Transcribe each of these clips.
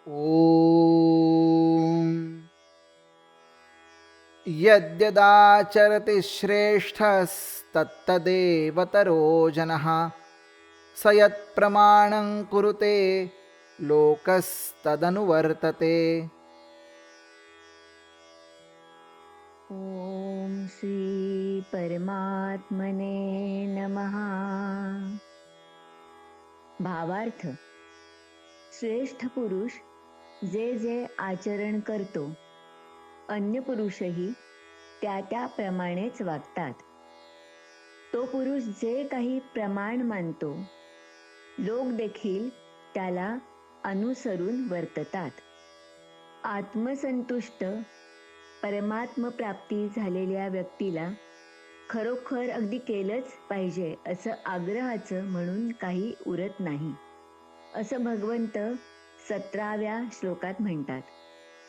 ॐ यद्यदाचरति श्रेष्ठस्तत्तदेवतरो जनः स यत्प्रमाणं कुरुते लोकस्तदनुवर्तते। ओम श्री परमात्मने नमः. भावार्थ. श्रेष्ठ पुरुष जे जे आचरण करतो, अन्य पुरुषही त्या त्याप्रमाणेच वागतात. तो पुरुष जे काही प्रमाण मानतो, लोक देखील त्याला अनुसरून वर्ततात. आत्मसंतुष्ट परमात्म प्राप्ती झालेल्या व्यक्तीला खरोखर अगदी केलंच पाहिजे असं आग्रहाचं म्हणून काही उरत नाही, असं भगवंत 17व्या श्लोकात म्हणतात.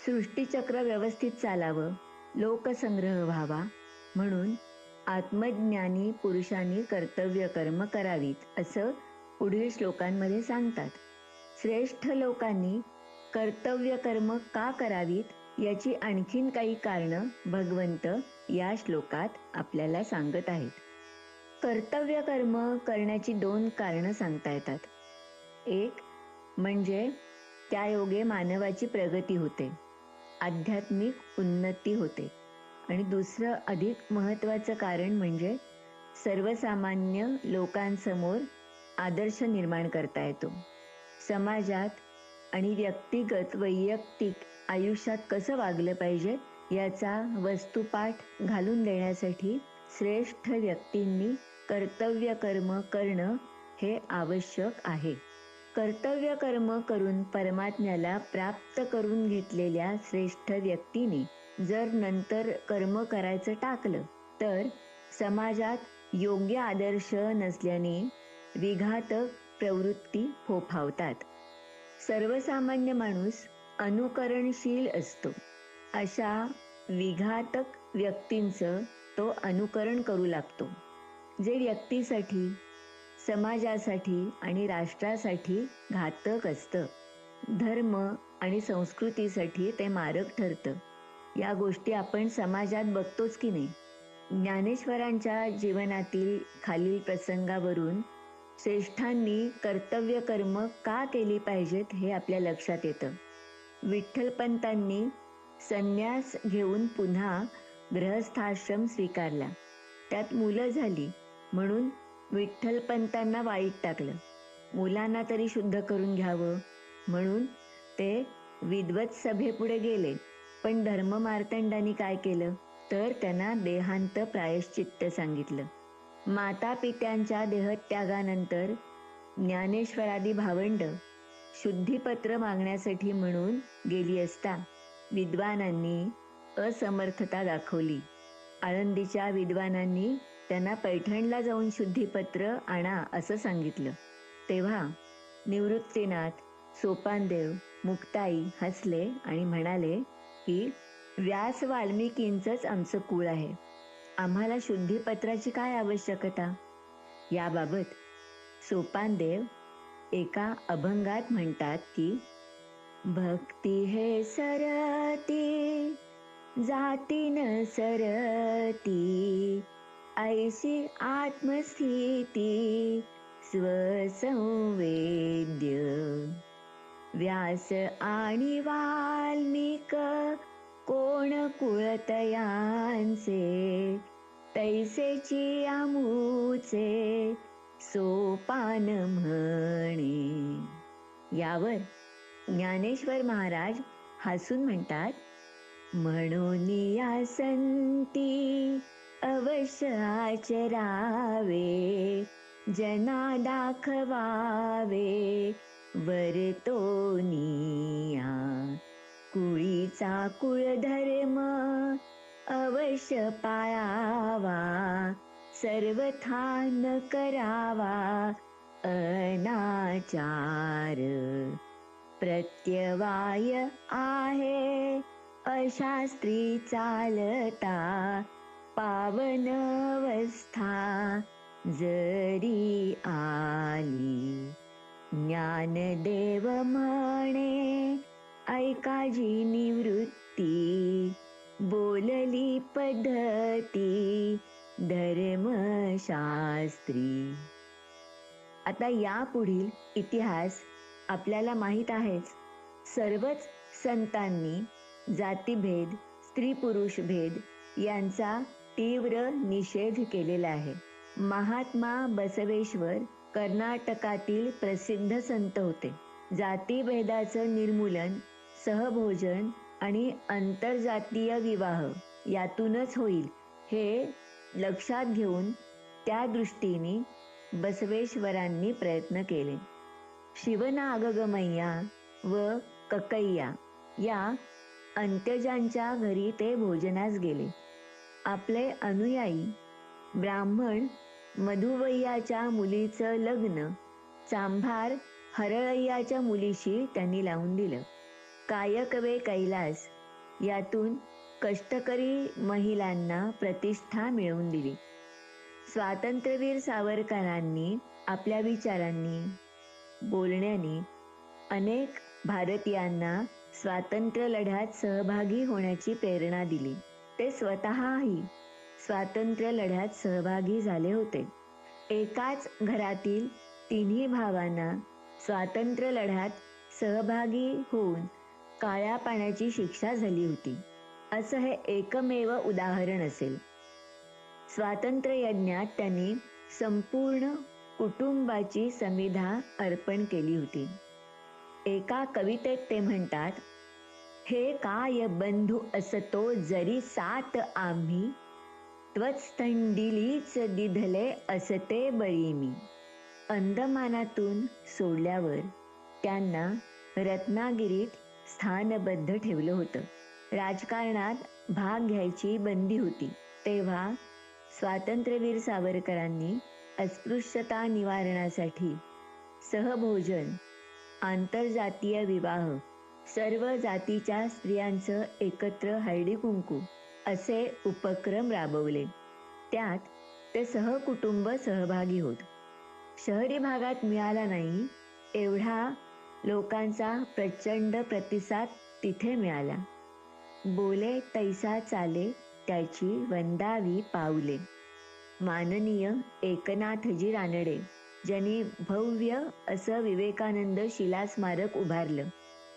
सृष्टीचक्र व्यवस्थित चालावं, लोकसंग्रह व्हावा म्हणून आत्मज्ञानी पुरुषांनी कर्तव्य कर्म करावीत असं पुढील श्लोकांमध्ये सांगतात. श्रेष्ठ लोकांनी कर्तव्य कर्म का करावीत याची आणखीन काही कारणं भगवंत या श्लोकात आपल्याला सांगत आहेत. कर्तव्य कर्म करण्याची 2 कारणं सांगता येतात. एक म्हणजे त्या योगे मानवाची प्रगती होते, आध्यात्मिक उन्नती होते. आणि दुसरं अधिक महत्त्वाचं कारण म्हणजे सर्वसामान्य लोकांसमोर आदर्श निर्माण करता येतो. समाजात आणि व्यक्तिगत वैयक्तिक आयुष्यात कसं वागलं पाहिजे याचा वस्तुपाठ घालून देण्यासाठी श्रेष्ठ व्यक्तींनी कर्तव्य कर्म करणं हे आवश्यक आहे. कर्तव्य कर्म करून परमात्म्याला प्राप्त करून घेतलेल्या श्रेष्ठ व्यक्तीने जर नंतर कर्म करायचं टाकलं तर समाजात योग्य आदर्श नसल्याने विघातक प्रवृत्ती फोफावतात. सर्वसामान्य माणूस अनुकरणशील असतो. अशा विघातक व्यक्तींचं तो अनुकरण करू लागतो, जे व्यक्तीसाठी, समाजासाठी आणि राष्ट्रासाठी घातक असतं. धर्म आणि संस्कृतीसाठी ते मारक ठरतं. या गोष्टी आपण समाजात बघतोच की नाही. ज्ञानेश्वरांच्या जीवनातील खालील प्रसंगावरून श्रेष्ठांनी कर्तव्य कर्म का केली पाहिजेत हे आपल्या लक्षात येतं. विठ्ठलपंतांनी संन्यास घेऊन पुन्हा गृहस्थाश्रम स्वीकारला. त्यात मुलं झाली म्हणून विठ्ठलपंतांना वाईट टाकलं. मुलांना तरी शुद्ध करून घ्यावं म्हणून ते विद्वत सभेपुढे गेले. पण धर्ममार्तंडांनी काय केलं तर त्यांना देहांत प्रायश्चित्त सांगितलं. माता पित्यांच्या देहत्यागानंतर ज्ञानेश्वरादी भावंड शुद्धीपत्र मागण्यासाठी म्हणून गेली असता विद्वानांनी असमर्थता दाखवली. आळंदीच्या विद्वानांनी त्यांना पैठणला जाऊन शुद्धीपत्र आणा असं सांगितलं. तेव्हा निवृत्तीनाथ, सोपानदेव, मुक्ताई हसले आणि म्हणाले की व्यास वाल्मिकींचंच आमचं कुळ आहे, आम्हाला शुद्धीपत्राची काय आवश्यकता. याबाबत सोपानदेव एका अभंगात म्हणतात की भक्ती हे सरती जाती न सरती, ऐशी आत्मस्थिती स्वसंवेद्य. व्यास आणि वाल्मिक कोण कुळतयांचे, तैसेची आमुचे सोपान म्हणे. यावर ज्ञानेश्वर महाराज हसून म्हणतात, म्हणून या संती अवश्य आचरावे, जना दाखवावे वर्तोनिया. कुळीचा कुळधर्म अवश्य पाळावा, सर्वथा न करावा अनाचार. प्रत्यवाय आहे अशास्त्री चालता, पावन अवस्था जरी आली. ज्ञानदेव म्हणे काळजी निवृत्ती, बोलली पद्धती धर्मशास्त्री. आता यापुढील इतिहास आपल्याला माहीत आहेच. सर्वच संतांनी जातीभेद, स्त्री पुरुष भेद यांचा तीव्र निषेध केलेला आहे. महात्मा बसवेश्वर कर्नाटकातील प्रसिद्ध संत होते. जातीभेदाचं निर्मूलन सहभोजन आणि आंतरजातीय विवाह यातूनच होईल हे लक्षात घेऊन त्या दृष्टीने बसवेश्वरांनी प्रयत्न केले. शिवनागगमय्या व कक्कय्या या अंत्यजांच्या घरी ते भोजनास गेले. आपले अनुयायी ब्राह्मण मधुवय्याच्या मुलीचं लग्न चांभार हरळय्याच्या मुलीशी त्यांनी लावून दिलं. कायकवे कैलास यातून कष्टकरी महिलांना प्रतिष्ठा मिळवून दिली. स्वातंत्र्यवीर सावरकरांनी आपल्या विचारांनी, बोलण्याने अनेक भारतीयांना स्वातंत्र्य लढ्यात सहभागी होण्याची प्रेरणा दिली. ते स्वतःही स्वातंत्र्य लढ्यात सहभागी झाले होते. एकाच घरातील तिन्ही भावांना स्वातंत्र्य लढ्यात सहभागी होऊन काळ्या पाण्याची शिक्षा झाली होती. असं हे एकमेव उदाहरण असेल. स्वातंत्र्य यज्ञात त्यांनी संपूर्ण कुटुंबाची समिधा अर्पण केली होती. एका कवितेत ते म्हणतात, हे काय बंधू असतो जरी सात आम्ही, त्वत्स्थंडिलीच दिधले असते बळी मी. अंदमानातून सोडल्यावर त्यांना रत्नागिरीत स्थानबद्ध ठेवलं होतं. राजकारणात भाग घ्यायची बंदी होती. तेव्हा स्वातंत्र्यवीर सावरकरांनी अस्पृश्यता निवारणासाठी सहभोजन, आंतरजातीय विवाह, सर्व जातीच्या स्त्रियांचं एकत्र हळदी कुंकू असे उपक्रम राबवले. त्यात ते सहकुटुंब सहभागी होत. शहरी भागात मिळाला नाही एवढा लोकांचा प्रचंड प्रतिसाद तिथे मिळाला. बोले तैसा चाले त्याची वंदावी पाऊले. माननीय एकनाथजी रानडे ज्यांनी भव्य असं विवेकानंद शिला स्मारक उभारलं,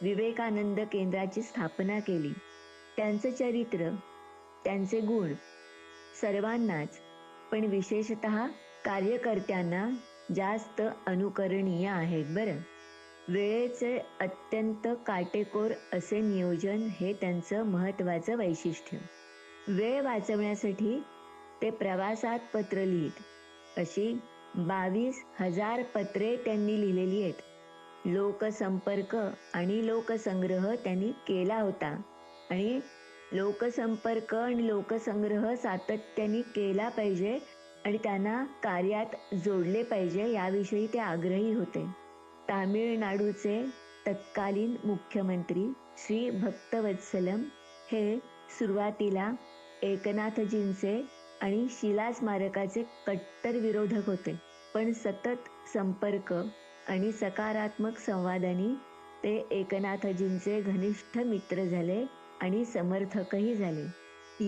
विवेकानंद केंद्राची स्थापना केली. त्यांचं चरित्र, त्यांचे गुण सर्वांनाच पण विशेषतः कार्यकर्त्यांना जास्त अनुकरणीय आहेत. बरं, वेळेचे अत्यंत काटेकोर असे नियोजन हे त्यांचं महत्त्वाचं वैशिष्ट्य. वेळ वाचवण्यासाठी ते प्रवासात पत्र लिहित. अशी 22,000 पत्रे त्यांनी लिहिलेली आहेत. लोकसंपर्क आणि लोकसंग्रह त्यांनी केला होता आणि लोकसंपर्क आणि लोकसंग्रह सातत्याने केला पाहिजे आणि त्यांना कार्यात जोडले पाहिजे याविषयी ते आग्रही होते. तामिळनाडूचे तत्कालीन मुख्यमंत्री श्री भक्तवत्सलम हे सुरुवातीला एकनाथजींचे आणि शिला स्मारकाचे कट्टर विरोधक होते, पण सतत संपर्क आणि सकारात्मक संवादाने ते एकनाथजींचे घनिष्ठ मित्र झाले आणि समर्थकही झाले.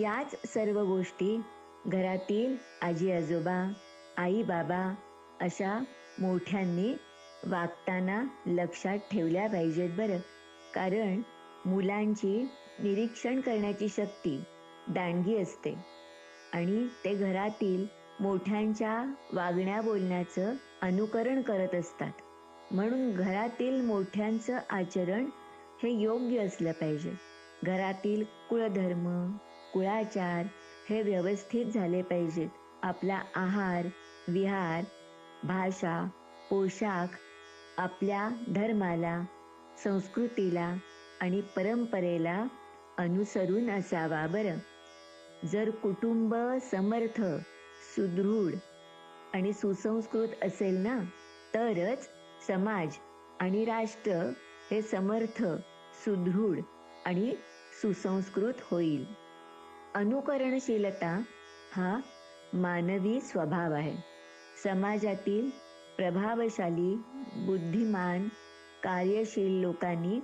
याच सर्व गोष्टी घरातील आजी आजोबा, आई बाबा अशा मोठ्यांनी वागताना लक्षात ठेवल्या पाहिजेत. बरं, कारण मुलांची निरीक्षण करण्याची शक्ती दांडगी असते आणि ते घरातील मोठ्यांच्या वागण्या बोलण्याचं अनुकरण करत असतात. म्हणून घरातील मोठ्यांचं आचरण हे योग्य असलं पाहिजे. घरातील कुळधर्म, कुळाचार हे व्यवस्थित झाले पाहिजेत. आपला आहार, विहार, भाषा, पोशाख आपल्या धर्माला, संस्कृतीला आणि परंपरेला अनुसरून असावा. बरं, जर कुटुंब समर्थ, सुदृढ आणि सुसंस्कृत असेल ना, तरच समाज आणि राष्ट्र हे समर्थ, सुदृढ आणि सुसंस्कृत होईल. अनुकरणशीलता हा मानवी स्वभाव आहे. समाजातील प्रभावशाली, बुद्धिमान, कार्यशील लोकांनी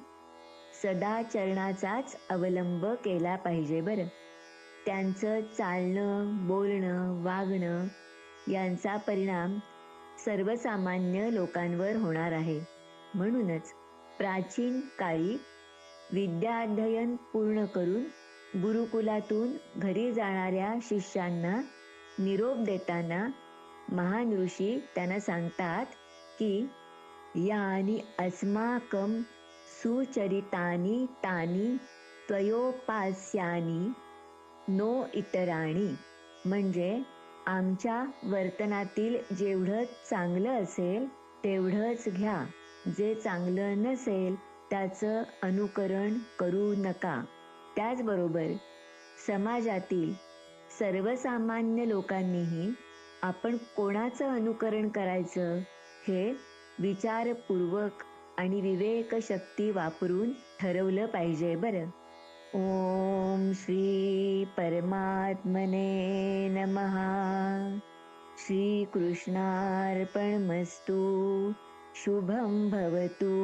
सदाचरणाचाच अवलंब केला पाहिजे बरं. त्यांचं चालणं, बोलणं, वागणं यांचा परिणाम सर्वसामान्य लोकांवर होणार आहे. म्हणूनच प्राचीन काळी विद्याध्ययन पूर्ण करून गुरुकुलातून घरी जाणाऱ्या शिष्यांना निरोप देताना महान ऋषी त्यांना सांगतात की यानी अस्माकं सुचरितानि तानि त्वयोपास्यानि नो इतराणी. म्हणजे आमच्या वर्तनातील जेवढं चांगलं असेल तेवढंच घ्या, जे चांगलं नसेल त्याचं अनुकरण करू नका. त्याचबरोबर समाजातील सर्वसामान्य लोकांनीही आपण कोणाचं अनुकरण करायचं हे विचारपूर्वक आणि विवेकशक्ती वापरून ठरवलं पाहिजे बरं. ओम श्री परमात्मने नमः. श्री कृष्णार्पणमस्तु. शुभं भवतु.